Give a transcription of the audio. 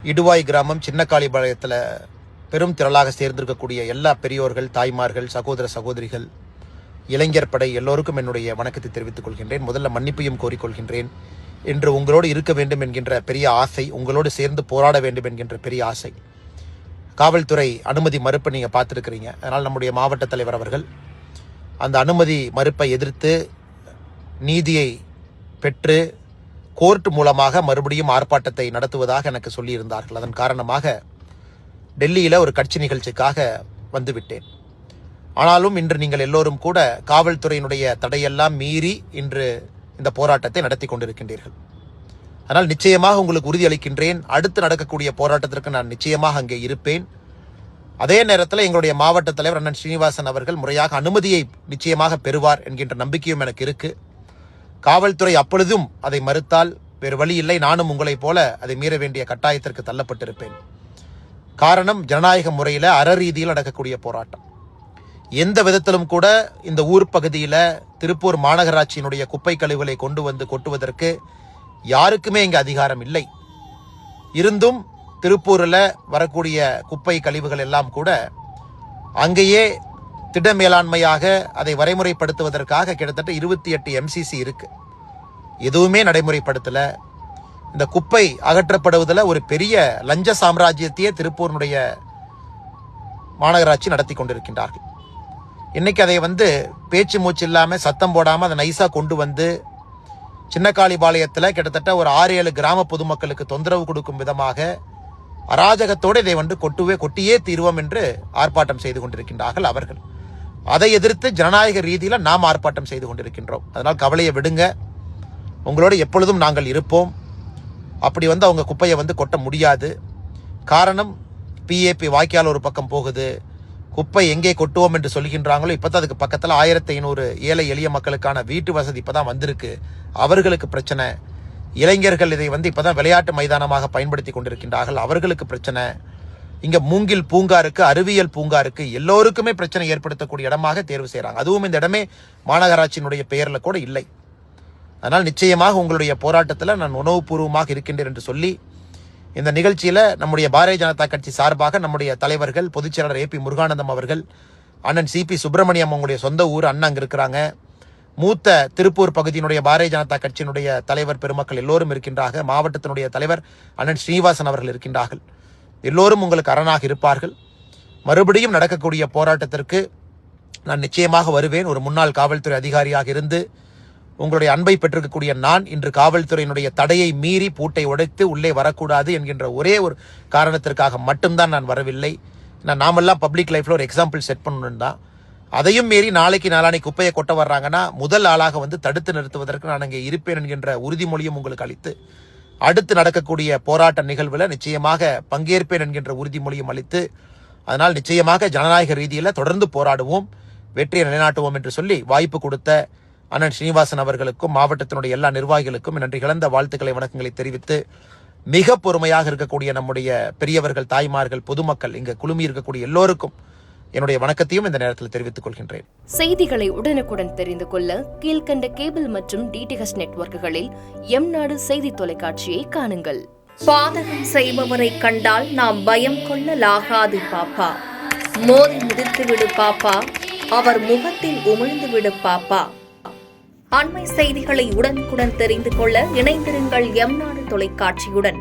இடுவாய் கிராமம் சின்னக்காளிபாளையத்தில் பெரும் திரளாக சேர்ந்திருக்கக்கூடிய எல்லா பெரியோர்கள், தாய்மார்கள், சகோதர சகோதரிகள், இளைஞர் படை எல்லோருக்கும் என்னுடைய வணக்கத்தை தெரிவித்துக் கொள்கின்றேன். முதல்ல மன்னிப்பையும் கோரிக்கொள்கின்றேன். என்று உங்களோடு இருக்க வேண்டும் என்கின்ற பெரிய ஆசை, உங்களோடு சேர்ந்து போராட வேண்டும் என்கின்ற பெரிய ஆசை. காவல்துறை அனுமதி மறுப்பை நீங்கள் பார்த்துருக்கிறீங்க. அதனால் நம்முடைய மாவட்ட தலைவர் அவர்கள் அந்த அனுமதி மறுப்பை எதிர்த்து நீதியை பெற்று கோர்ட் மூலமாக மறுபடியும் ஆர்ப்பாட்டத்தை நடத்துவதாக எனக்கு சொல்லியிருந்தார்கள். அதன் காரணமாக டெல்லியில் ஒரு கட்சி நிகழ்ச்சிக்காக வந்துவிட்டேன். ஆனாலும் இன்று நீங்கள் எல்லோரும் கூட காவல்துறையினுடைய தடையெல்லாம் மீறி இன்று இந்த போராட்டத்தை நடத்தி கொண்டிருக்கின்றீர்கள். அதனால் நிச்சயமாக உங்களுக்கு உறுதியளிக்கின்றேன், அடுத்து நடக்கக்கூடிய போராட்டத்திற்கு நான் நிச்சயமாக அங்கே இருப்பேன். அதே நேரத்தில் எங்களுடைய மாவட்ட தலைவர் அண்ணன் ஸ்ரீனிவாசன் அவர்கள் முறையாக அனுமதியை நிச்சயமாக பெறுவார் என்கின்ற நம்பிக்கையும் எனக்கு இருக்கு. காவல்துறை அப்பொழுதும் அதை மறுத்தால் வேறு வழி இல்லை, நானும் உங்களைப் போல அதை மீற வேண்டிய கட்டாயத்திற்கு தள்ளப்பட்டிருப்பேன். காரணம், ஜனநாயக முறையில் அறரீதியில் நடக்கக்கூடிய போராட்டம். எந்த விதத்திலும் கூட இந்த ஊர் பகுதியில் திருப்பூர் மாநகராட்சியினுடைய குப்பை கழிவுகளை கொண்டு வந்து கொட்டுவதற்கு யாருக்குமே இங்கே அதிகாரம் இல்லை. இருந்தும் திருப்பூரில் வரக்கூடிய குப்பை கழிவுகள் எல்லாம் கூட அங்கேயே திட்ட மேலாண்மையாக அதை வரைமுறைப்படுத்துவதற்காக கிட்டத்தட்ட 28 MCC இருக்கு. எதுவுமே நடைமுறைப்படுத்தல. இந்த குப்பை அகற்றப்படுவதில் ஒரு பெரிய லஞ்ச சாம்ராஜ்யத்தையே திருப்பூரினுடைய மாநகராட்சி நடத்தி கொண்டிருக்கின்றார்கள். இன்னைக்கு அதை பேச்சு மூச்சு இல்லாமல் சத்தம் போடாமல் அதை நைஸாக கொண்டு வந்து சின்னக்காளிபாளையத்தில் கிட்டத்தட்ட ஒரு 6-7 கிராம பொதுமக்களுக்கு தொந்தரவு கொடுக்கும் விதமாக அராஜகத்தோடு இதை கொட்டியே தீர்வோம் என்று ஆர்ப்பாட்டம் செய்து கொண்டிருக்கின்றார்கள் அவர்கள். அதை எதிர்த்து ஜனநாயக ரீதியில் நாம் ஆர்ப்பாட்டம் செய்து கொண்டிருக்கின்றோம். அதனால் கவலையை விடுங்க, உங்களோட எப்பொழுதும் நாங்கள் இருப்போம். அப்படி அவங்க குப்பையை கொட்ட முடியாது. காரணம், PAP வாய்க்கால் ஒரு பக்கம் போகுது, குப்பை எங்கே கொட்டுவோம் என்று சொல்கின்றாங்களோ இப்போதான் அதுக்கு பக்கத்தில் 1500 ஏழை எளிய மக்களுக்கான வீட்டு வசதி இப்போதான் வந்திருக்கு. அவர்களுக்கு பிரச்சனை. இளைஞர்கள் இதை இப்போதான் விளையாட்டு மைதானமாக பயன்படுத்தி கொண்டிருக்கின்றார்கள், அவர்களுக்கு பிரச்சனை. இங்க மூங்கில் பூங்கா இருக்கு, அறிவியல் பூங்கா இருக்கு, எல்லோருக்குமே பிரச்சனை ஏற்படுத்தக்கூடிய இடமாக தேர்வு செய்யறாங்க. அதுவும் இந்த இடமே மாநகராட்சியினுடைய பெயர்ல கூட இல்லை. அதனால் நிச்சயமாக உங்களுடைய போராட்டத்தில் நான் உணவுபூர்வமாக இருக்கின்றேன் என்று சொல்லி இந்த நிகழ்ச்சியில நம்முடைய பாரதிய ஜனதா கட்சி சார்பாக நம்முடைய தலைவர்கள், பொதுச் செயலாளர் AP முருகானந்தம் அவர்கள், அண்ணன் CP சுப்பிரமணியம், அவங்களுடைய சொந்த ஊர் அண்ணன் அங்க இருக்கிறாங்க. மூத்த திருப்பூர் பகுதியினுடைய பாரதிய ஜனதா கட்சியினுடைய தலைவர் பெருமக்கள் எல்லோரும் இருக்கின்றார்கள். மாவட்டத்தினுடைய தலைவர் அண்ணன் ஸ்ரீனிவாசன் அவர்கள் இருக்கின்றார்கள். எல்லோரும் உங்களுக்கு அரணாக இருப்பார்கள். மறுபடியும் நடக்கக்கூடிய போராட்டத்திற்கு நான் நிச்சயமாக வருவேன். ஒரு முன்னாள் காவல்துறை அதிகாரியாக இருந்து உங்களுடைய அன்பை பெற்றிருக்கக்கூடிய நான் இன்று காவல்துறையினுடைய தடையை மீறி பூட்டை உடைத்து உள்ளே வரக்கூடாது என்கின்ற ஒரே ஒரு காரணத்திற்காக மட்டும்தான் நான் வரவில்லை. நாமெல்லாம் பப்ளிக் லைஃப்ல ஒரு எக்ஸாம்பிள் செட் பண்ணணும் தான். அதையும் மீறி நாளைக்கு நாளானை குப்பையை கொட்ட வர்றாங்கன்னா முதல் ஆளாக தடுத்து நிறுத்துவதற்கு நான் அங்கே இருப்பேன் என்கின்ற உறுதிமொழியும் உங்களுக்கு அளித்து, அடுத்து நடக்கக்கூடிய போராட்ட நிகழ்வில் நிச்சயமாக பங்கேற்பேன் என்கின்ற உறுதிமொழியும் அளித்து, அதனால் நிச்சயமாக ஜனநாயக ரீதியில் தொடர்ந்து போராடுவோம், வெற்றியை நிலைநாட்டுவோம் என்று சொல்லி வாய்ப்பு கொடுத்த அண்ணன் ஸ்ரீனிவாசன் அவர்களுக்கும் மாவட்டத்தினுடைய எல்லா நிர்வாகிகளுக்கும் நன்றி கலந்த வாழ்த்துக்களை, வணக்கங்களை தெரிவித்து, மிக பொறுமையாக இருக்கக்கூடிய நம்முடைய பெரியவர்கள், தாய்மார்கள், பொதுமக்கள், இங்கு குழுமி இருக்கக்கூடிய எல்லோருக்கும் என்னுடைய வணக்கத்தையும் இந்த நேரத்தில் தெரிவித்துக் கொள்கின்றேன். செய்திகளை உடனுக்குடன் தெரிந்து கொள்ள கீழ்கண்ட கேபிள் மற்றும் DTH நெட்வொர்க்குகளில் எம்நாடு செய்தி தொலைக்காட்சியை காணுங்கள். பாதகம் செய்பவரை கண்டால் நாம் பயம் கொள்ளலாகாது பாப்பா. மோதி மிதித்துவிடு பாப்பா, அவர் முகத்தில் உமிழ்ந்துவிடு பாப்பா. அண்மை செய்திகளை உடனுக்குடன் தெரிந்து கொள்ள இணைந்திருங்கள் எம்நாடு தொலைக்காட்சியுடன்.